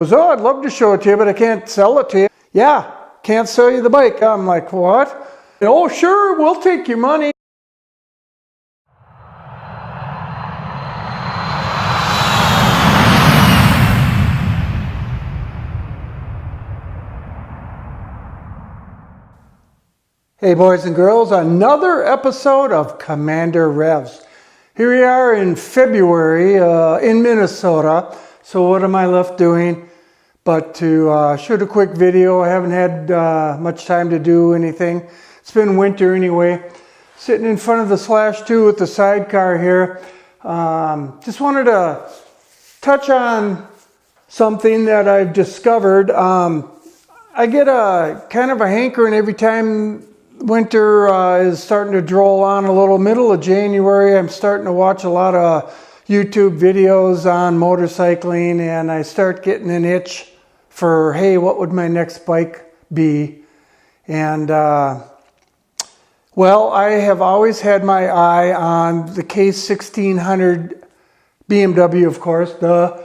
Goes, oh, I'd love to show it to you, but I can't sell it to you. Yeah, can't sell you the bike. I'm like, what? Oh, sure, we'll take your money. Hey boys and girls, another episode of Commander Revs. Here we are in February in Minnesota. So what am I left doing but to shoot a quick video? I haven't had much time to do anything. It's been winter anyway. Sitting in front of the Slash 2 with the sidecar here. Just wanted to touch on something that I've discovered. I get a kind of a hankering every time winter is starting to droll on a little. Middle of January, I'm starting to watch a lot of YouTube videos on motorcycling, and I start getting an itch for, hey, what would my next bike be? And well, I have always had my eye on the K1600 BMW, of course, the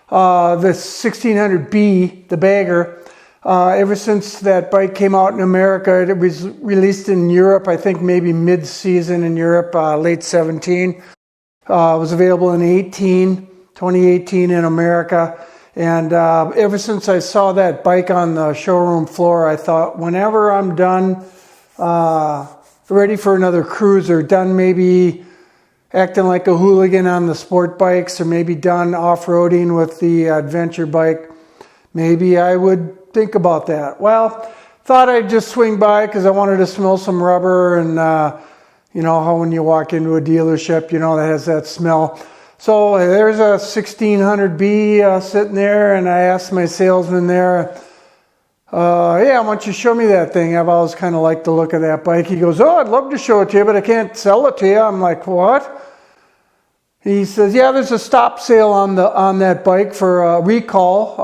1600B, the bagger. Ever since that bike came out in America, it was released in Europe, I think maybe mid-season in Europe, late 17. It was available in 2018 in America. And ever since I saw that bike on the showroom floor, I thought, whenever I'm done, ready for another cruiser, done maybe acting like a hooligan on the sport bikes, or maybe done off-roading with the adventure bike, maybe I would think about that. Well, thought I'd just swing by because I wanted to smell some rubber, and you know how when you walk into a dealership, you know, that has that smell. So there's a 1600B sitting there, and I asked my salesman there, yeah, why don't you show me that thing? I've always kind of liked the look of that bike. He goes, oh, I'd love to show it to you, but I can't sell it to you. I'm like, what? He says, yeah, there's a stop sale on that bike for a recall.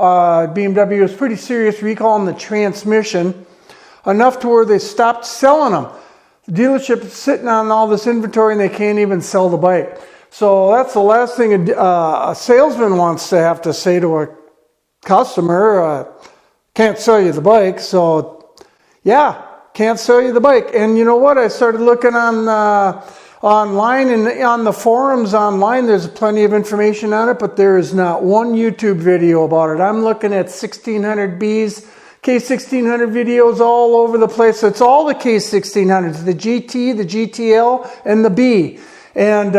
BMW was pretty serious recall on the transmission, enough to where they stopped selling them. The dealership is sitting on all this inventory and they can't even sell the bike. So that's the last thing a salesman wants to have to say to a customer. Can't sell you the bike. So yeah, can't sell you the bike. And you know what? I started looking online, and on the forums online, there's plenty of information on it, but there is not one YouTube video about it. I'm looking at 1600Bs, K1600 videos all over the place. It's all the K1600s, the GT, the GTL, and the B. And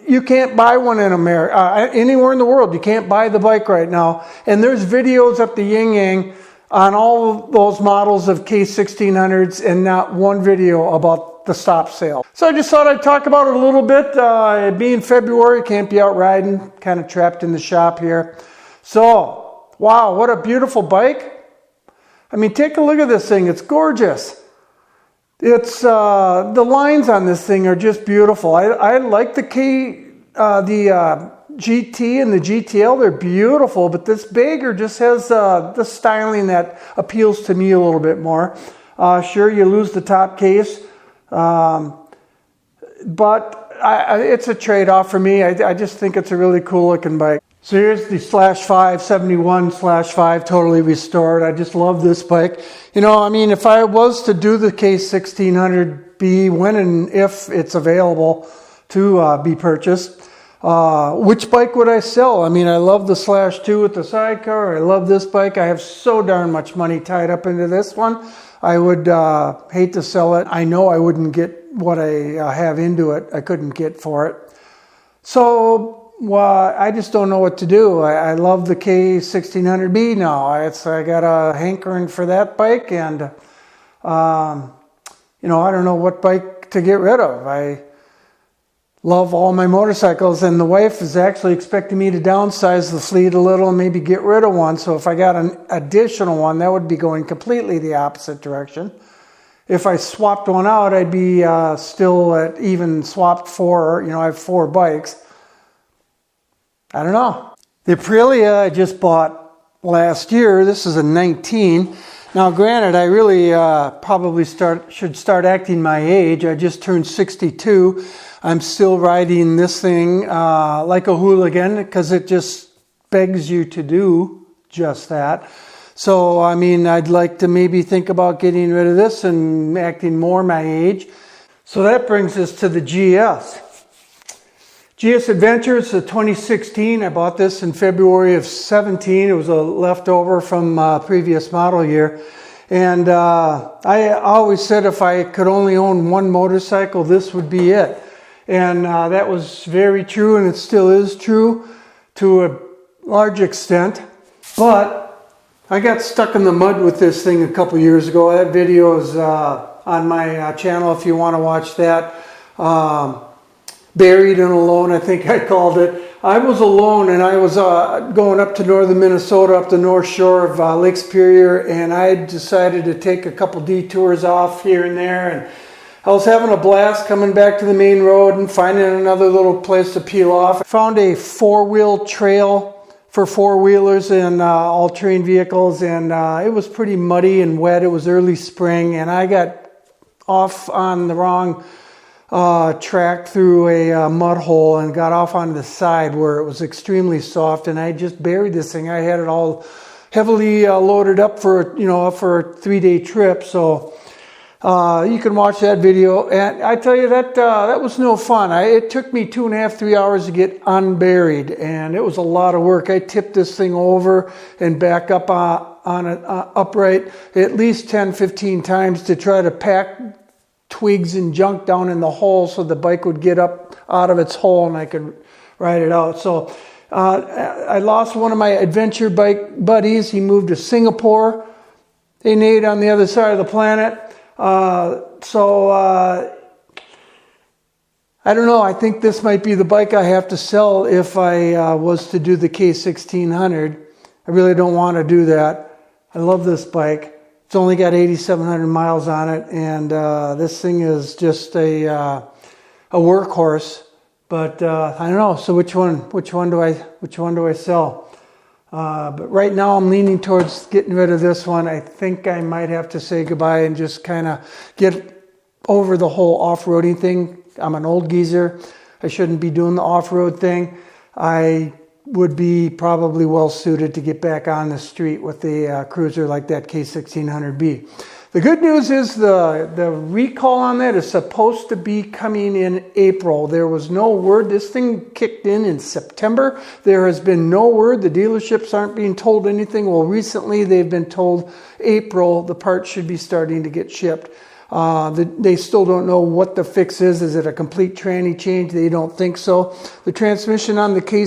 you can't buy one in America, anywhere in the world. You can't buy the bike right now. And there's videos up the yin yang on all of those models of K1600s, and not one video about the stop sale. So I just thought I'd talk about it a little bit. Being February, can't be out riding, kind of trapped in the shop here. So, wow, what a beautiful bike. I mean, take a look at this thing. It's gorgeous. It's the lines on this thing are just beautiful. I like the GT and the GTL. They're beautiful, but this bagger just has the styling that appeals to me a little bit more. Sure, you lose the top case. But it's a trade-off for me. I just think it's a really cool looking bike. So here's the Slash 5, 71/5, totally restored. I just love this bike. You know, I mean, if I was to do the K1600B, when and if it's available to be purchased, which bike would I sell? I mean, I love the Slash 2 with the sidecar. I love this bike. I have so darn much money tied up into this one. I would hate to sell it. I know I wouldn't get what I have into it. I couldn't get for it. So I just don't know what to do. I love the K1600B now. I got a hankering for that bike, and you know, I don't know what bike to get rid of. I love all my motorcycles, and the wife is actually expecting me to downsize the fleet a little and maybe get rid of one. So if I got an additional one, that would be going completely the opposite direction. If I swapped one out, I'd be still at even swapped 4. You know, I have 4 bikes. I don't know. The Aprilia I just bought last year. This is a 19. Now, granted, I really probably should start acting my age. I just turned 62. I'm still riding this thing like a hooligan because it just begs you to do just that. So, I mean, I'd like to maybe think about getting rid of this and acting more my age. So that brings us to the GS. GS Adventure, it's a 2016. I bought this in February of 17. It was a leftover from previous model year. And I always said if I could only own one motorcycle, this would be it. And that was very true, and it still is true to a large extent. But I got stuck in the mud with this thing a couple years ago. That video is on my channel if you want to watch that. Buried and Alone, I think I called it. I was alone, and I was going up to northern Minnesota, up the north shore of Lake Superior, and I decided to take a couple detours off here and there, and I was having a blast coming back to the main road and finding another little place to peel off. I found a four-wheel trail for four-wheelers and all-terrain vehicles, and it was pretty muddy and wet. It was early spring, and I got off on the wrong track through a mud hole and got off on the side where it was extremely soft, and I just buried this thing. I had it all heavily loaded up for for a 3-day trip. So you can watch that video, and I tell you that that was no fun. It took me 2.5-3 hours to get unburied, and it was a lot of work. I tipped this thing over and back up on it upright at least 10-15 times to try to pack twigs and junk down in the hole so the bike would get up out of its hole and I could ride it out. So I lost one of my adventure bike buddies. He moved to Singapore. They nade on the other side of the planet. I don't know. I think this might be the bike I have to sell if I was to do the K1600. I really don't want to do that. I love this bike. It's only got 8,700 miles on it, and this thing is just a workhorse. But I don't know. So which one do I sell? But right now I'm leaning towards getting rid of this one. I think I might have to say goodbye and just kind of get over the whole off-roading thing. I'm an old geezer. I shouldn't be doing the off-road thing. I would be probably well suited to get back on the street with a cruiser like that K1600B. The good news is the recall on that is supposed to be coming in April. There was no word. This thing kicked in September. There has been no word. The dealerships aren't being told anything. Well, recently they've been told April the parts should be starting to get shipped. They still don't know what the fix is. Is it a complete tranny change? They don't think so. The transmission on the K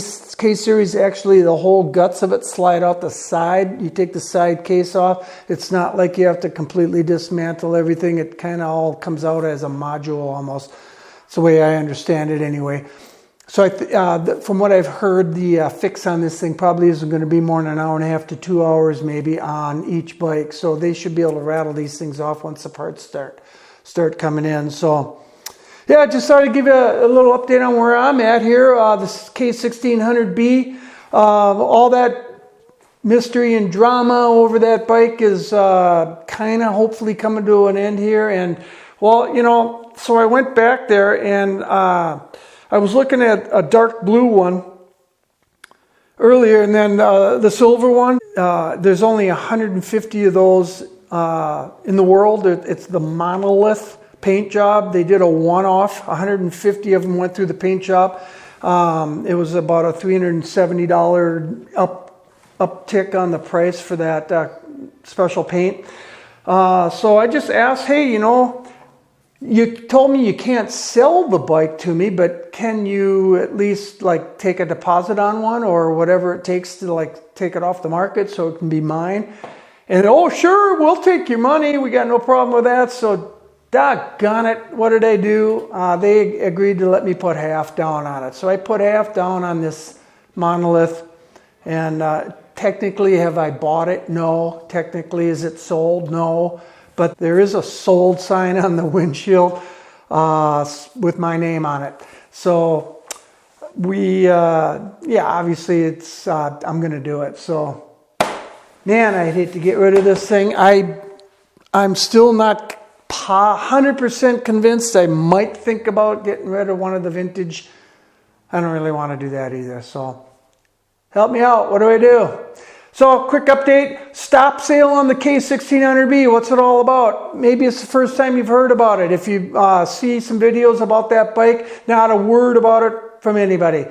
series, actually the whole guts of it slide out the side. You take the side case off. It's not like you have to completely dismantle everything. It kind of all comes out as a module almost. It's the way I understand it anyway. So from what I've heard, the fix on this thing probably isn't going to be more than 1.5 to 2 hours maybe on each bike. So they should be able to rattle these things off once the parts start coming in. So yeah, just thought I'd give you a little update on where I'm at here. This K1600B, all that mystery and drama over that bike is kind of hopefully coming to an end here. And well, so I went back there and I was looking at a dark blue one earlier, and then the silver one. There's only 150 of those in the world. It's the monolith paint job. They did a one-off. 150 of them went through the paint job. It was about a $370 uptick on the price for that special paint. So I just asked, hey, you told me you can't sell the bike to me, but can you at least take a deposit on one or whatever it takes to take it off the market so it can be mine? And oh, sure, we'll take your money. We got no problem with that. So doggone it, what did I do? They agreed to let me put half down on it. So I put half down on this monolith. And technically, have I bought it? No. Technically, is it sold? No. But there is a sold sign on the windshield with my name on it. So obviously it's I'm going to do it. So, man, I'd hate to get rid of this thing. I'm still not 100% convinced. I might think about getting rid of one of the vintage. I don't really want to do that either. So help me out. What do I do? So, quick update, stop sale on the K1600B. What's it all about? Maybe it's the first time you've heard about it. If you see some videos about that bike, not a word about it from anybody.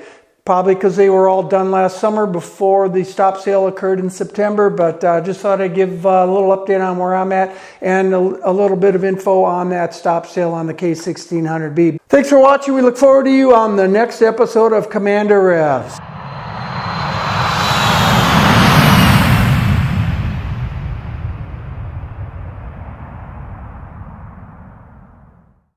Probably because they were all done last summer before the stop sale occurred in September, but just thought I'd give a little update on where I'm at and a little bit of info on that stop sale on the K1600B. Thanks for watching. We look forward to you on the next episode of Commander Revs.